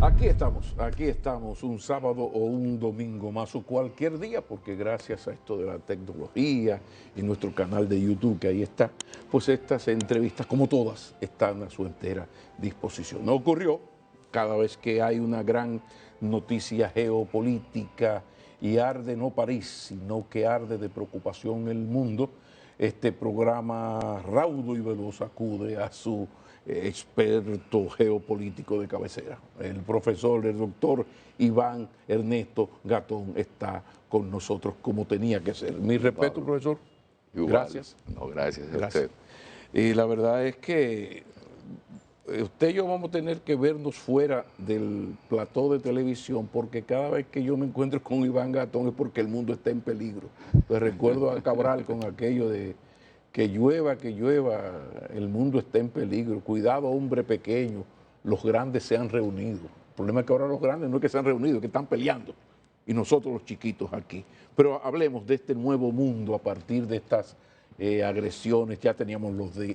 Aquí estamos un sábado o un domingo más o cualquier día, porque gracias a esto de la tecnología y nuestro canal de YouTube que ahí está, pues estas entrevistas, como todas, están a su entera disposición. No ocurrió cada vez que hay una gran noticia geopolítica y arde no París, sino que arde de preocupación el mundo. Este programa raudo y veloz acude a su experto geopolítico de cabecera. El profesor, el doctor Iván Ernesto Gatón está con nosotros como tenía que ser. Mi respeto, profesor. Igual. Gracias. No, gracias a Gracias. usted. Y la verdad es que usted y yo vamos a tener que vernos fuera del plató de televisión, porque cada vez que yo me encuentro con Iván Gatón es porque el mundo está en peligro. Pues recuerdo a Cabral con aquello de que llueva, el mundo está en peligro. Cuidado, hombre pequeño, los grandes se han reunido. El problema es que ahora los grandes no es que se han reunido, es que están peleando. Y nosotros los chiquitos aquí. Pero hablemos de este nuevo mundo a partir de estas agresiones. Ya teníamos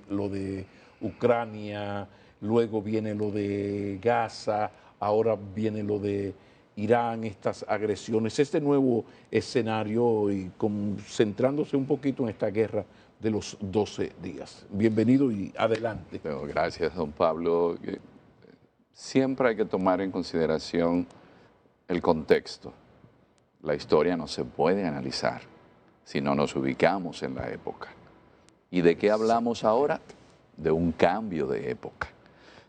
lo de Ucrania, luego viene lo de Gaza, ahora viene lo de Irán, estas agresiones, este nuevo escenario y concentrándose un poquito en esta guerra de los 12 días. Bienvenido y adelante. Bueno, gracias, don Pablo. Siempre hay que tomar en consideración el contexto. La historia no se puede analizar si no nos ubicamos en la época. ¿Y de qué hablamos ahora? De un cambio de época.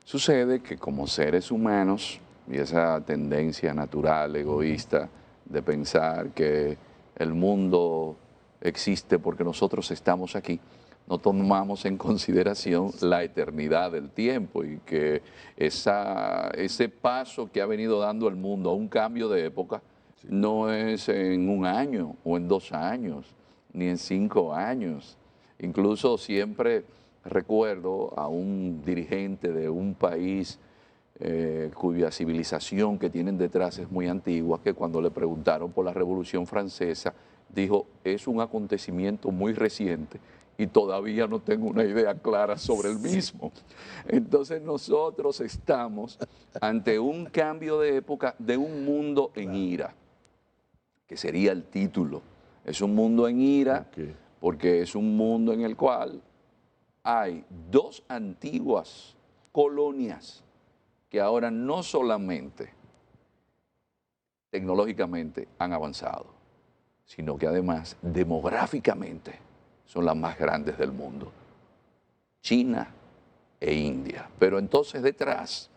Sucede que como seres humanos, y esa tendencia natural, egoísta, de pensar que el mundo existe porque nosotros estamos aquí, no tomamos en consideración la eternidad del tiempo y que ese paso que ha venido dando el mundo a un cambio de época no es en un año o en 2 años, ni en 5 años. Incluso siempre recuerdo a un dirigente de un país cuya civilización que tienen detrás es muy antigua, que cuando le preguntaron por la Revolución Francesa, dijo, es un acontecimiento muy reciente y todavía no tengo una idea clara sobre el mismo. Entonces nosotros estamos ante un cambio de época de un mundo en ira, que sería el título. Es un mundo en ira porque es un mundo en el cual hay 2 antiguas colonias que ahora no solamente tecnológicamente han avanzado, sino que además demográficamente son las más grandes del mundo, China e India. Pero entonces detrás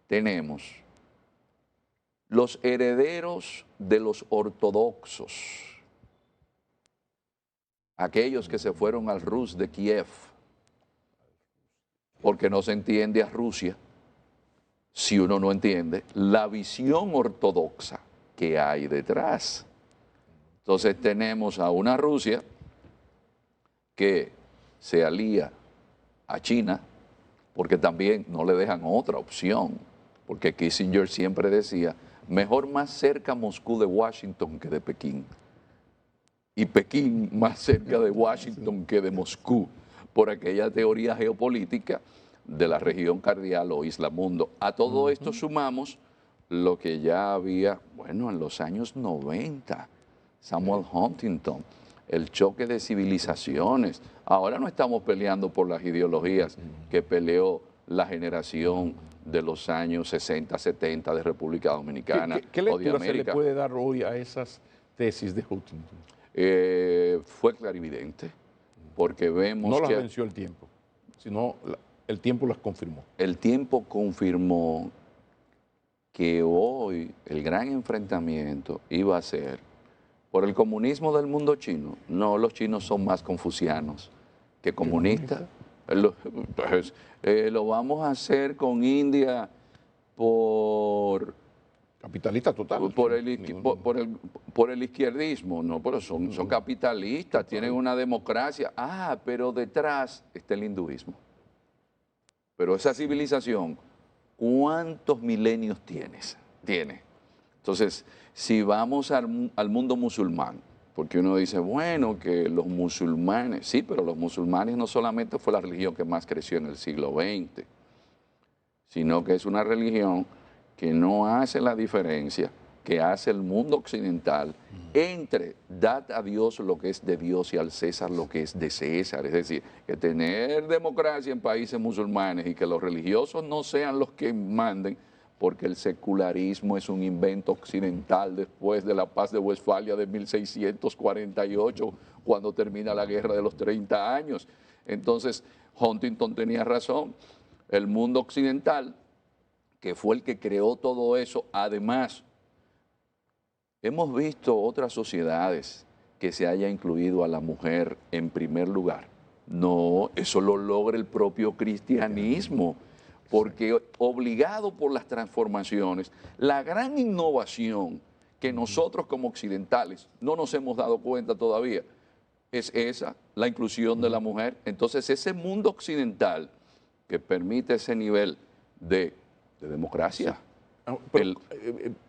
tenemos los herederos de los ortodoxos, aquellos que se fueron al Rus de Kiev, porque no se entiende a Rusia si uno no entiende la visión ortodoxa que hay detrás. Entonces tenemos a una Rusia que se alía a China porque también no le dejan otra opción, porque Kissinger siempre decía, mejor más cerca Moscú de Washington que de Pekín, y Pekín más cerca de Washington que de Moscú, por aquella teoría geopolítica de la región cardial o isla mundo. A todo esto sumamos lo que ya había, bueno, en los años 90, Samuel Huntington, el choque de civilizaciones. Ahora no estamos peleando por las ideologías que peleó la generación de los años 60, 70 de República Dominicana ¿Qué o de lectura se le América. puede dar hoy a esas tesis de Huntington? Fue clarividente, porque vemos no las que venció el tiempo, sino el tiempo las confirmó. el tiempo confirmó que hoy el gran enfrentamiento iba a ser por el comunismo del mundo chino. No, los chinos son más confucianos que comunistas. Entonces, lo vamos a hacer con India por Capitalista total. por el izquierdismo, no, pero son capitalistas, tienen una democracia. Ah, pero detrás está el hinduismo. Pero esa civilización, ¿cuántos milenios tiene? Entonces, si vamos al mundo musulmán, porque uno dice, bueno, que los musulmanes, sí, pero los musulmanes no solamente fue la religión que más creció en el siglo XX, sino que es una religión que no hace la diferencia que hace el mundo occidental entre dad a Dios lo que es de Dios y al César lo que es de César. Es decir, que tener democracia en países musulmanes y que los religiosos no sean los que manden, porque el secularismo es un invento occidental después de la paz de Westfalia de 1648, cuando termina la guerra de los 30 años. Entonces, Huntington tenía razón. El mundo occidental, que fue el que creó todo eso, además, hemos visto otras sociedades que se haya incluido a la mujer en primer lugar. No, eso lo logra el propio cristianismo, porque obligado por las transformaciones, la gran innovación que nosotros como occidentales no nos hemos dado cuenta todavía es esa, la inclusión de la mujer. Entonces, ese mundo occidental que permite ese nivel de democracia. Pero,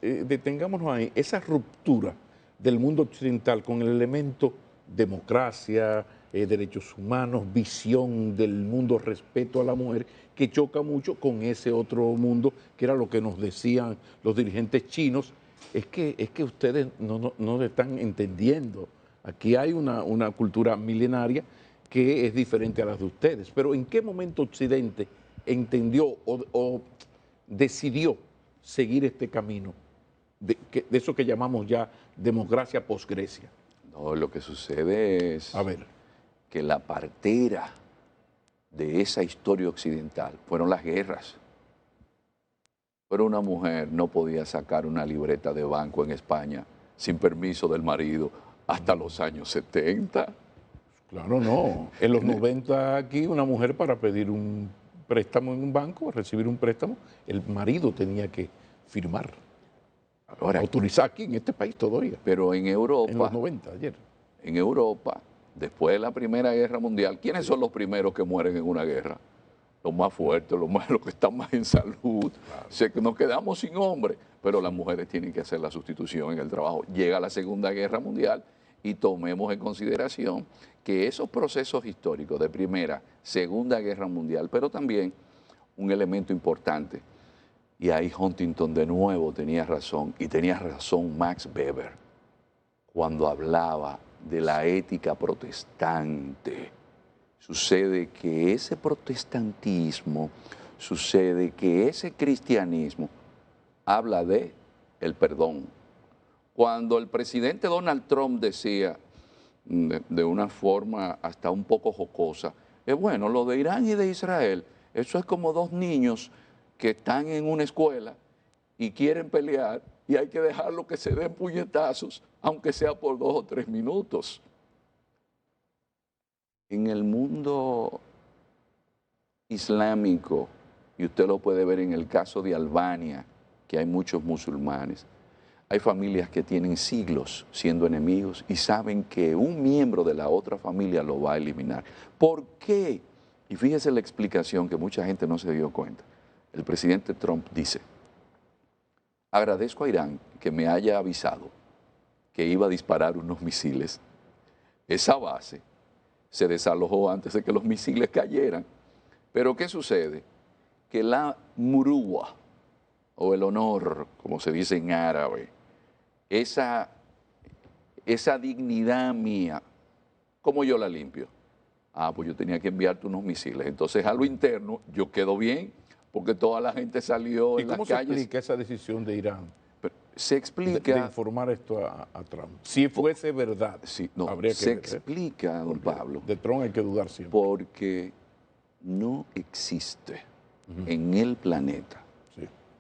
detengámonos ahí, esa ruptura del mundo occidental con el elemento democracia, derechos humanos, visión del mundo, respeto a la mujer, que choca mucho con ese otro mundo, que era lo que nos decían los dirigentes chinos, es que ustedes no están entendiendo. Aquí hay una cultura milenaria que es diferente a las de ustedes. Pero ¿en qué momento Occidente entendió o decidió seguir este camino de eso que llamamos ya democracia post-Grecia? No, lo que sucede es que la partera de esa historia occidental fueron las guerras. Pero una mujer no podía sacar una libreta de banco en España sin permiso del marido hasta los años 70. Claro, no. En los 90 aquí una mujer para pedir un préstamo en un banco, recibir un préstamo, el marido tenía que firmar. Ahora, autorizar aquí en este país todavía. Pero en Europa, en los 90, ayer. En Europa, después de la Primera Guerra Mundial, ¿quiénes son los primeros que mueren en una guerra? Los más fuertes, los que están más en salud. Claro. Nos quedamos sin hombres, pero las mujeres tienen que hacer la sustitución en el trabajo. Llega la Segunda Guerra Mundial y tomemos en consideración que esos procesos históricos de Primera, Segunda Guerra Mundial, pero también un elemento importante, y ahí Huntington de nuevo tenía razón, y tenía razón Max Weber, cuando hablaba de la ética protestante. Sucede que ese protestantismo, sucede que ese cristianismo habla de el perdón. Cuando el presidente Donald Trump decía, de una forma hasta un poco jocosa, es bueno, lo de Irán y de Israel, eso es como dos niños que están en una escuela y quieren pelear y hay que dejarlo que se den puñetazos, aunque sea por 2 o 3 minutos. En el mundo islámico, y usted lo puede ver en el caso de Albania, que hay muchos musulmanes, hay familias que tienen siglos siendo enemigos y saben que un miembro de la otra familia lo va a eliminar. ¿Por qué? Y fíjese la explicación que mucha gente no se dio cuenta. El presidente Trump dice, agradezco a Irán que me haya avisado que iba a disparar unos misiles. Esa base se desalojó antes de que los misiles cayeran. Pero ¿qué sucede? Que la murúa, o el honor, como se dice en árabe, esa dignidad mía, ¿cómo yo la limpio? Ah, pues yo tenía que enviarte unos misiles. Entonces, a lo interno, yo quedo bien, porque toda la gente salió en las calles. ¿Y cómo se explica esa decisión de Irán? Se explica... De informar esto a Trump. Si fuese verdad, sí, no, habría que se explica, don Pablo. De Trump hay que dudar siempre. Porque no existe en el planeta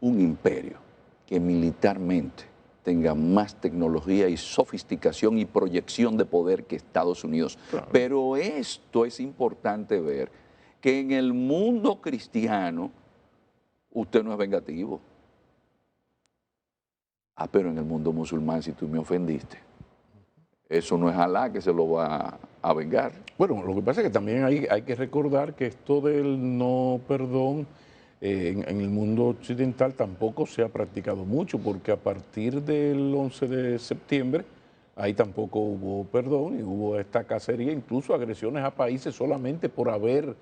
un imperio que militarmente tenga más tecnología y sofisticación y proyección de poder que Estados Unidos. Claro. Pero esto es importante ver, que en el mundo cristiano usted no es vengativo. Ah, pero en el mundo musulmán, si tú me ofendiste, eso no es Alá que se lo va a vengar. Bueno, lo que pasa es que también hay que recordar que esto del no perdón en el mundo occidental tampoco se ha practicado mucho, porque a partir del 11 de septiembre ahí tampoco hubo perdón y hubo esta cacería, incluso agresiones a países solamente por haber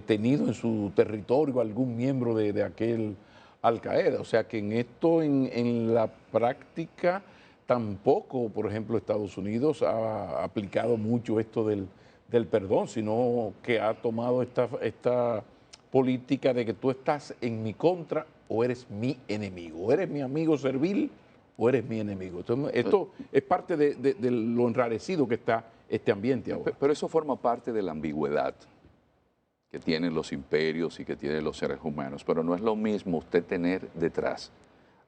tenido en su territorio algún miembro de aquel Al Qaeda. O sea que en esto, en la práctica, tampoco, por ejemplo, Estados Unidos ha aplicado mucho esto del perdón, sino que ha tomado esta política de que tú estás en mi contra o eres mi enemigo, o eres mi amigo servil o eres mi enemigo. Entonces, esto es parte de lo enrarecido que está este ambiente ahora. Pero eso forma parte de la ambigüedad que tienen los imperios y que tienen los seres humanos. Pero no es lo mismo usted tener detrás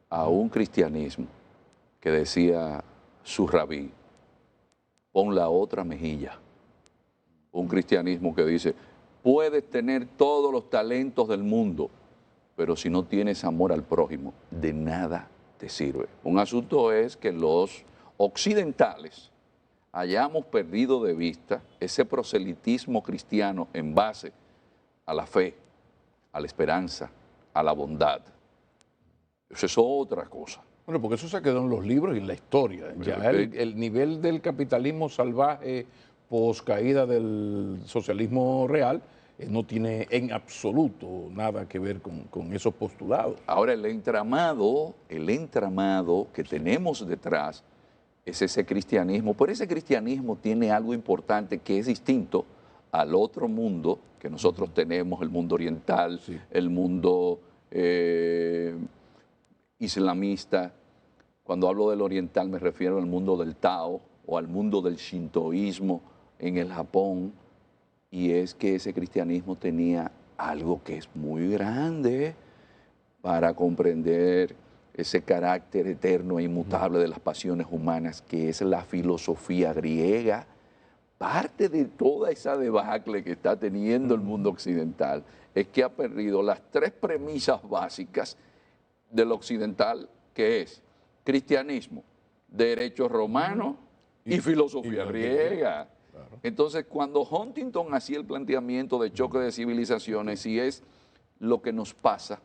a un cristianismo que decía su rabí, pon la otra mejilla. Un cristianismo que dice, puedes tener todos los talentos del mundo, pero si no tienes amor al prójimo, de nada te sirve. Un asunto es que los occidentales hayamos perdido de vista ese proselitismo cristiano en base a la fe, a la esperanza, a la bondad. Eso es otra cosa. Bueno, porque eso se quedó en los libros y en la historia. Ya el nivel del capitalismo salvaje pos caída del socialismo real no tiene en absoluto nada que ver con esos postulados. Ahora el entramado que tenemos detrás es ese cristianismo, pero ese cristianismo tiene algo importante que es distinto al otro mundo que nosotros tenemos, el mundo oriental, sí, el mundo islamista. Cuando hablo del oriental me refiero al mundo del Tao o al mundo del shintoísmo en el Japón, y es que ese cristianismo tenía algo que es muy grande para comprender ese carácter eterno e inmutable de las pasiones humanas, que es la filosofía griega. Parte de toda esa debacle que está teniendo el mundo occidental es que ha perdido las tres premisas básicas del occidental, que es cristianismo, derecho romano y filosofía griega. Claro. Entonces, cuando Huntington hacía el planteamiento de choque de civilizaciones, y es lo que nos pasa,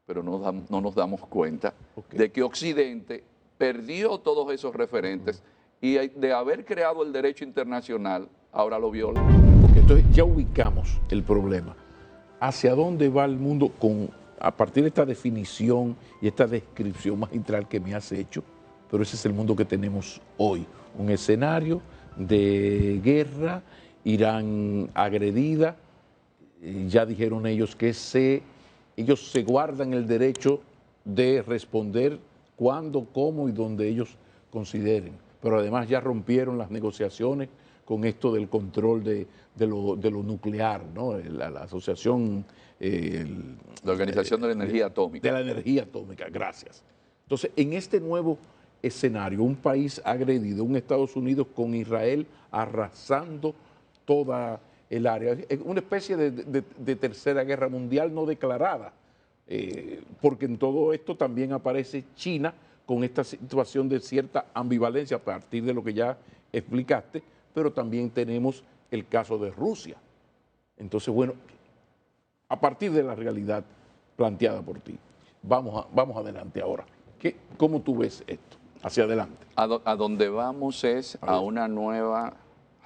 pero no nos damos cuenta de que Occidente perdió todos esos referentes y de haber creado el derecho internacional, ahora lo viola. Porque entonces ya ubicamos el problema. ¿Hacia dónde va el mundo a partir de esta definición y esta descripción magistral que me has hecho? Pero ese es el mundo que tenemos hoy, un escenario de guerra, Irán agredida, ya dijeron ellos que ellos se guardan el derecho de responder cuándo, cómo y donde ellos consideren, pero además ya rompieron las negociaciones con esto del control de lo nuclear, ¿no? La asociación... la Organización de la Energía Atómica. De la Energía Atómica, gracias. Entonces, en este nuevo escenario, un país agredido, un Estados Unidos con Israel arrasando toda el área, es una especie de tercera guerra mundial no declarada, porque en todo esto también aparece China con esta situación de cierta ambivalencia a partir de lo que ya explicaste, pero también tenemos el caso de Rusia. Entonces, bueno, a partir de la realidad planteada por ti, vamos adelante ahora. ¿Cómo tú ves esto? Hacia adelante. A donde vamos es a una nueva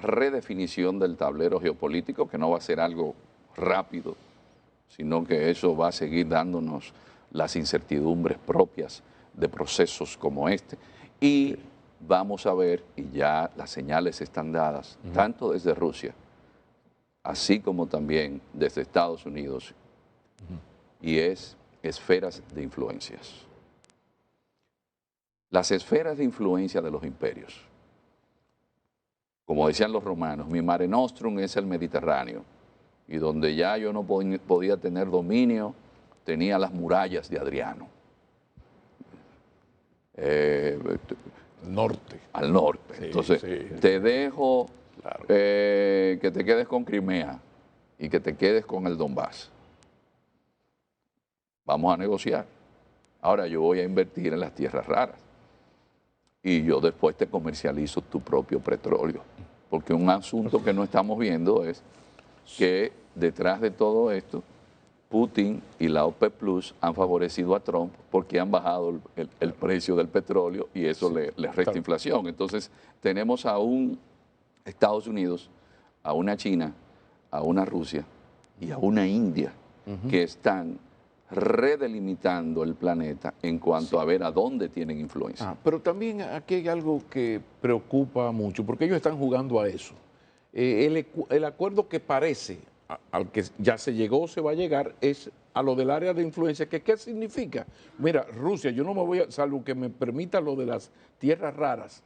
redefinición del tablero geopolítico, que no va a ser algo rápido, sino que eso va a seguir dándonos las incertidumbres propias de procesos como este. Y vamos a ver, y ya las señales están dadas, tanto desde Rusia, así como también desde Estados Unidos, y es esferas de influencias. Las esferas de influencia de los imperios. Como decían los romanos, mi mare nostrum es el Mediterráneo, y donde ya yo no podía tener dominio, tenía las murallas de Adriano. Norte. Al norte. Sí, entonces, sí, te dejo claro, que te quedes con Crimea y que te quedes con el Donbass. Vamos a negociar. Ahora yo voy a invertir en las tierras raras y yo después te comercializo tu propio petróleo. Porque un asunto que no estamos viendo es que detrás de todo esto, Putin y la OPEP Plus han favorecido a Trump porque han bajado el precio del petróleo y eso le resta inflación. Entonces tenemos a un Estados Unidos, a una China, a una Rusia y a una India que están redelimitando el planeta en cuanto a ver a dónde tienen influencia. Pero también aquí hay algo que preocupa mucho, porque ellos están jugando a eso. El acuerdo que parece, al que ya se llegó o se va a llegar, es a lo del área de influencia. ¿Qué significa? Mira, Rusia, yo no me voy a, salvo que me permita lo de las tierras raras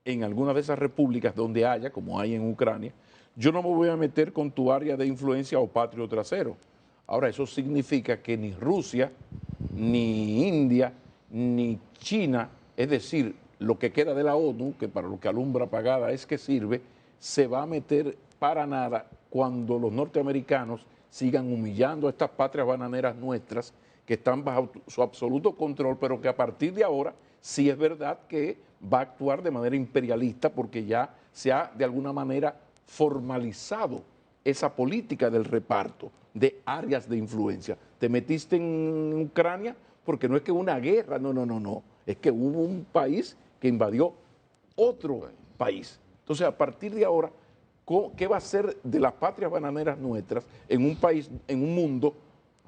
en alguna de esas repúblicas donde haya, como hay en Ucrania, yo no me voy a meter con tu área de influencia o patrio trasero. Ahora, eso significa que ni Rusia, ni India, ni China, es decir, lo que queda de la ONU, que para lo que alumbra pagada es que sirve, se va a meter para nada cuando los norteamericanos sigan humillando a estas patrias bananeras nuestras que están bajo su absoluto control, pero que a partir de ahora sí es verdad que va a actuar de manera imperialista porque ya se ha de alguna manera formalizado esa política del reparto de áreas de influencia. Te metiste en Ucrania porque no es que una guerra, no, es que hubo un país que invadió otro país. Entonces, a partir de ahora, ¿qué va a ser de las patrias bananeras nuestras en un país, en un mundo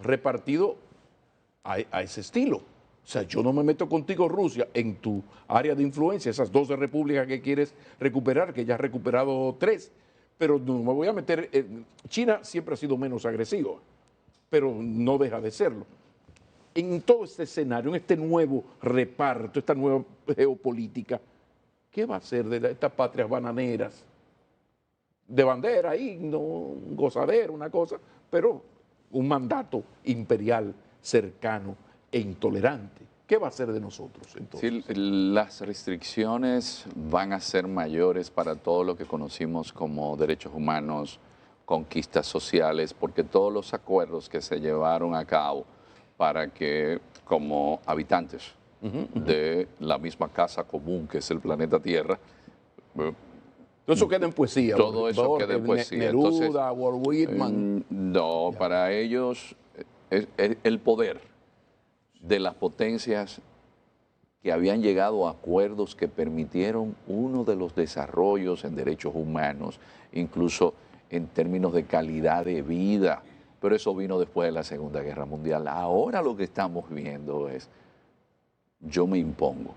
repartido a ese estilo? O sea, yo no me meto contigo, Rusia, en tu área de influencia, esas 12 repúblicas que quieres recuperar, que ya has recuperado 3, pero no me voy a meter. China siempre ha sido menos agresivo, pero no deja de serlo. En todo este escenario, en este nuevo reparto, esta nueva geopolítica, ¿qué va a hacer de estas patrias bananeras? De bandera, himno, un gozadero, una cosa, pero un mandato imperial cercano e intolerante. ¿Qué va a hacer de nosotros entonces? Sí, las restricciones van a ser mayores para todo lo que conocimos como derechos humanos, conquistas sociales, porque todos los acuerdos que se llevaron a cabo para que como habitantes de la misma casa común que es el planeta Tierra, Todo eso queda en poesía. todo eso queda en poesía. Neruda, Entonces, Walt Whitman. no, para ellos el poder de las potencias que habían llegado a acuerdos que permitieron uno de los desarrollos en derechos humanos, incluso en términos de calidad de vida, pero eso vino después de la Segunda Guerra Mundial. Ahora lo que estamos viendo es, yo me impongo.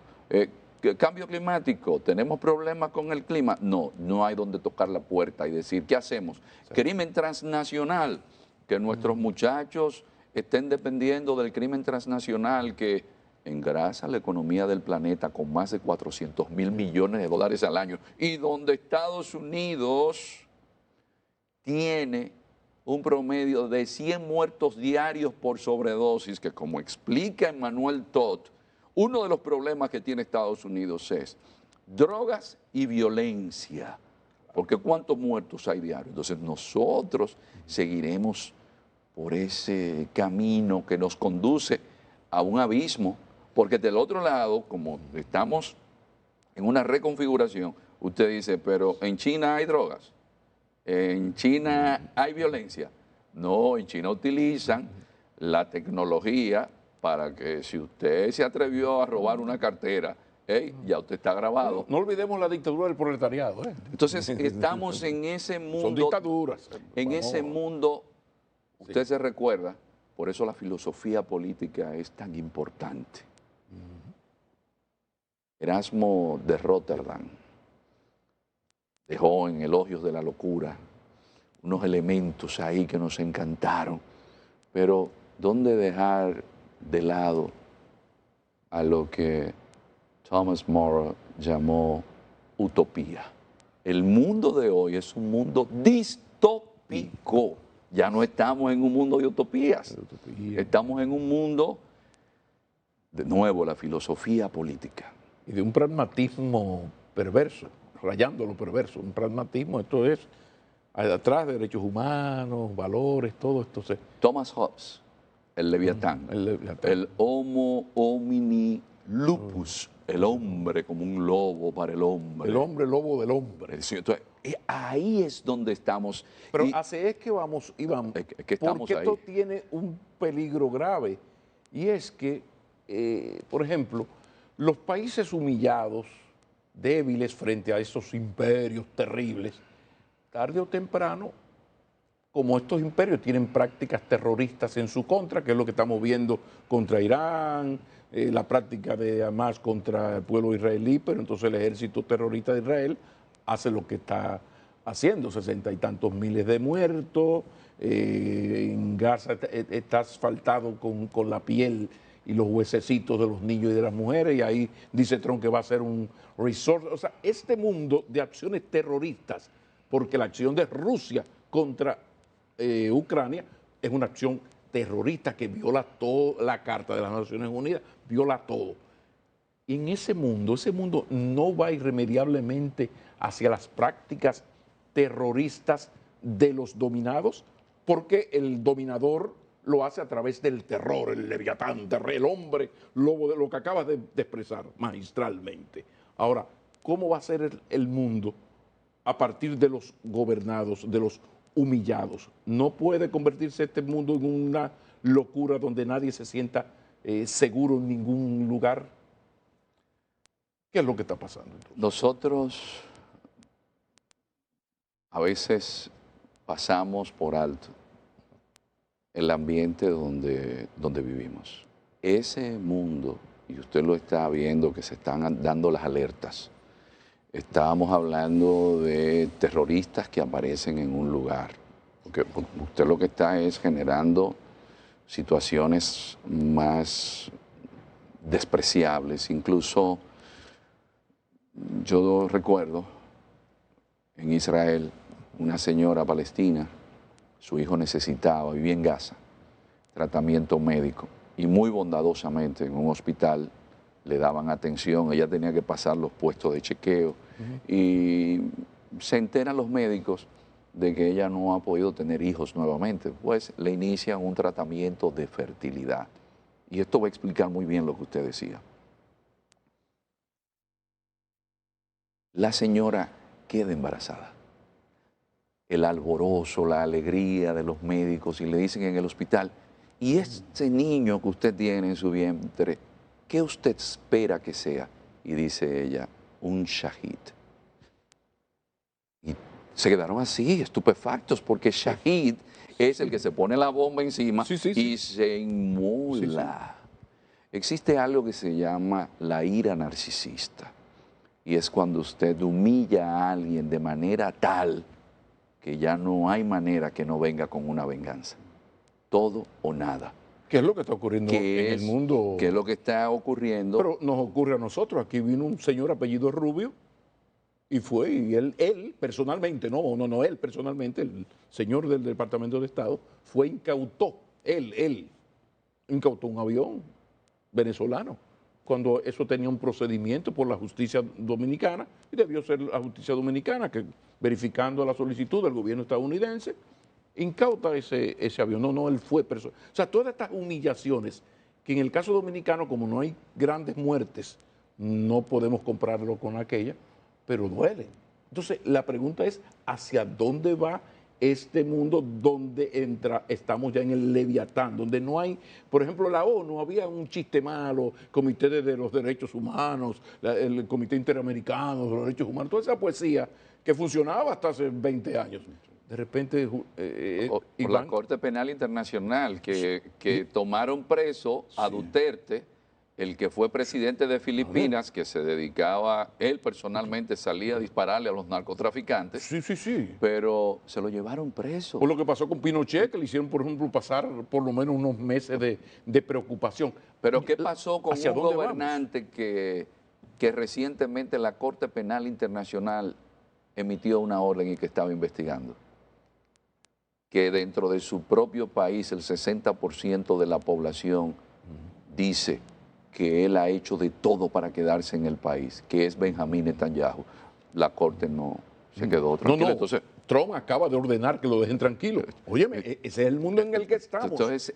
Cambio climático, ¿tenemos problemas con el clima? No, no hay donde tocar la puerta y decir, ¿qué hacemos? Sí. Crimen transnacional, que nuestros muchachos estén dependiendo del crimen transnacional que engrasa la economía del planeta con más de 400.000 millones de dólares al año y donde Estados Unidos tiene un promedio de 100 muertos diarios por sobredosis, que como explica Emmanuel Todd, uno de los problemas que tiene Estados Unidos es drogas y violencia, porque ¿cuántos muertos hay diarios? Entonces nosotros seguiremos por ese camino que nos conduce a un abismo, porque del otro lado, como estamos en una reconfiguración, usted dice, pero en China hay drogas, en China hay violencia. No, en China utilizan la tecnología para que si usted se atrevió a robar una cartera, ya usted está grabado. No olvidemos la dictadura del proletariado. Entonces, estamos en ese mundo. Son dictaduras. En ese mundo, usted se recuerda, por eso la filosofía política es tan importante. Erasmo de Rotterdam dejó en Elogios de la Locura unos elementos ahí que nos encantaron, pero ¿dónde dejar de lado a lo que Thomas More llamó utopía? El mundo de hoy es un mundo distópico. Ya no estamos en un mundo de utopías. Estamos en un mundo, de nuevo, la filosofía política. Y de un pragmatismo perverso, rayando lo perverso. Un pragmatismo, esto es, atrás de derechos humanos, valores, todo esto. Thomas Hobbes, el Leviatán, el Homo homini lupus, el hombre como un lobo para el hombre. El hombre lobo del hombre. Entonces, ahí es donde estamos. Pero así es que vamos, Iván, que estamos porque ahí. Esto tiene un peligro grave, y es que, por ejemplo, los países humillados, débiles frente a esos imperios terribles, tarde o temprano como estos imperios tienen prácticas terroristas en su contra, que es lo que estamos viendo contra Irán, la práctica de Hamas contra el pueblo israelí, pero entonces el ejército terrorista de Israel hace lo que está haciendo, 60 y tantos miles de muertos, en Gaza está asfaltado con la piel y los huesecitos de los niños y de las mujeres, y ahí dice Trump que va a ser un resort. O sea, este mundo de acciones terroristas, porque la acción de Rusia contra Ucrania es una acción terrorista que viola toda la Carta de las Naciones Unidas, viola todo. Y en ese mundo no va irremediablemente hacia las prácticas terroristas de los dominados, porque el dominador lo hace a través del terror, el leviatán, el hombre lobo, de lo que acabas de expresar magistralmente. Ahora, ¿cómo va a ser el mundo a partir de los gobernados, de los humillados? No puede convertirse este mundo en una locura donde nadie se sienta seguro en ningún lugar. ¿Qué es lo que está pasando entonces? Nosotros a veces pasamos por alto el ambiente donde vivimos. Ese mundo, y usted lo está viendo, que se están dando las alertas. Estábamos hablando de terroristas que aparecen en un lugar. Porque usted lo que está es generando situaciones más despreciables. Incluso yo recuerdo en Israel una señora palestina, su hijo necesitaba, vivía en Gaza, tratamiento médico, y muy bondadosamente en un hospital le daban atención. Ella tenía que pasar los puestos de chequeo y se enteran los médicos de que ella no ha podido tener hijos nuevamente, pues le inician un tratamiento de fertilidad. Y esto va a explicar muy bien lo que usted decía. La señora queda embarazada. El alborozo, la alegría de los médicos, y le dicen en el hospital, y ese niño que usted tiene en su vientre, ¿qué usted espera que sea? Y dice ella, un shahid. Y se quedaron así, estupefactos, porque shahid es el que se pone la bomba encima y se inmola. Existe algo que se llama la ira narcisista, y es cuando usted humilla a alguien de manera tal que ya no hay manera que no venga con una venganza. Todo o nada. ¿Qué es lo que está ocurriendo en el mundo? ¿Qué es lo que está ocurriendo? Pero nos ocurre a nosotros. Aquí vino un señor apellido Rubio y fue, y él personalmente, él personalmente, el señor del Departamento de Estado, fue incautó, él incautó un avión venezolano, cuando eso tenía un procedimiento por la justicia dominicana, y debió ser la justicia dominicana que, verificando la solicitud del gobierno estadounidense, incauta ese avión. No, él fue persona. O sea, todas estas humillaciones, que en el caso dominicano, como no hay grandes muertes, no podemos compararlo con aquella, pero duelen. Entonces, la pregunta es, ¿hacia dónde va este mundo donde estamos ya en el Leviatán, donde no hay, por ejemplo, la ONU, había un chiste malo, Comité de los Derechos Humanos, el Comité Interamericano de los Derechos Humanos, toda esa poesía que funcionaba hasta hace 20 años. De repente... por la Corte Penal Internacional, que tomaron preso a Duterte, el que fue presidente de Filipinas, que se dedicaba, él personalmente salía a dispararle a los narcotraficantes. Sí. Pero se lo llevaron preso. Por lo que pasó con Pinochet, que le hicieron, por ejemplo, pasar por lo menos unos meses de preocupación. Pero ¿qué pasó con un gobernante vamos? que recientemente la Corte Penal Internacional emitió una orden y que estaba investigando? Que dentro de su propio país el 60% de la población dice que él ha hecho de todo para quedarse en el país, que es Benjamín Netanyahu. La Corte no se quedó tranquila. No. Entonces, Trump acaba de ordenar que lo dejen tranquilo. Óyeme, ese es el mundo en el que estamos. Entonces,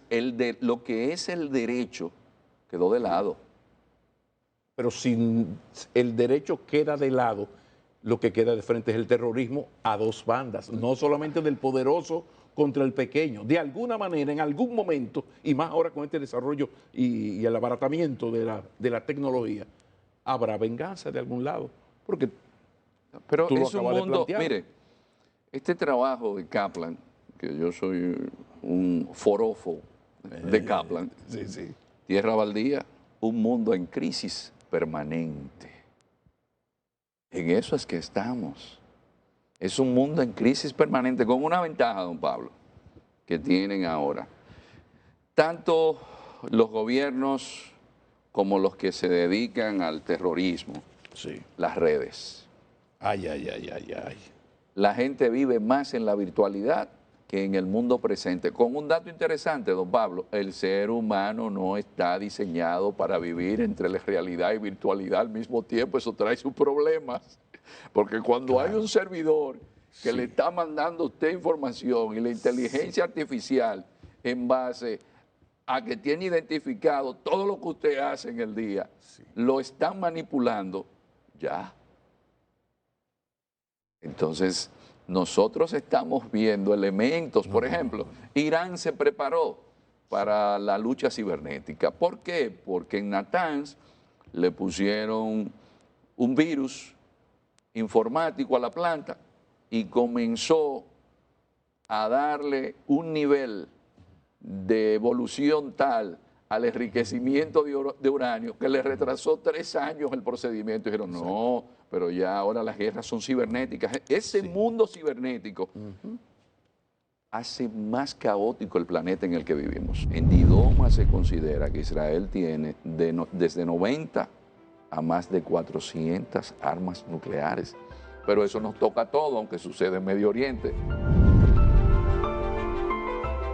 lo que es el derecho quedó de lado. Pero si el derecho queda de lado, lo que queda de frente es el terrorismo a dos bandas, no solamente del poderoso contra el pequeño. De alguna manera, en algún momento, y más ahora con este desarrollo y el abaratamiento de la tecnología, habrá venganza de algún lado. Porque pero es un mundo, mire, este trabajo de Kaplan, que yo soy un forofo de Kaplan. Sí, sí. Tierra baldía, un mundo en crisis permanente. En eso es que estamos. Es un mundo en crisis permanente, con una ventaja, don Pablo, que tienen ahora. Tanto los gobiernos como los que se dedican al terrorismo, Sí. las redes. Ay, ay, ay, ay, ay. La gente vive más en la virtualidad que en el mundo presente. Con un dato interesante, don Pablo, el ser humano no está diseñado para vivir entre la realidad y virtualidad al mismo tiempo. Eso trae sus problemas. Porque cuando hay un servidor que le está mandando a usted información y la inteligencia artificial en base a que tiene identificado todo lo que usted hace en el día, lo están manipulando, ya. Entonces, nosotros estamos viendo elementos, por ejemplo, Irán se preparó para la lucha cibernética. ¿Por qué? Porque en Natanz le pusieron un virus informático a la planta y comenzó a darle un nivel de evolución tal al enriquecimiento de uranio que le retrasó 3 años el procedimiento. Y dijeron, no, pero ya ahora las guerras son cibernéticas. Ese mundo cibernético hace más caótico el planeta en el que vivimos. En Didoma se considera que Israel tiene desde 90 a más de 400 armas nucleares. Pero eso nos toca a todos, aunque sucede en Medio Oriente.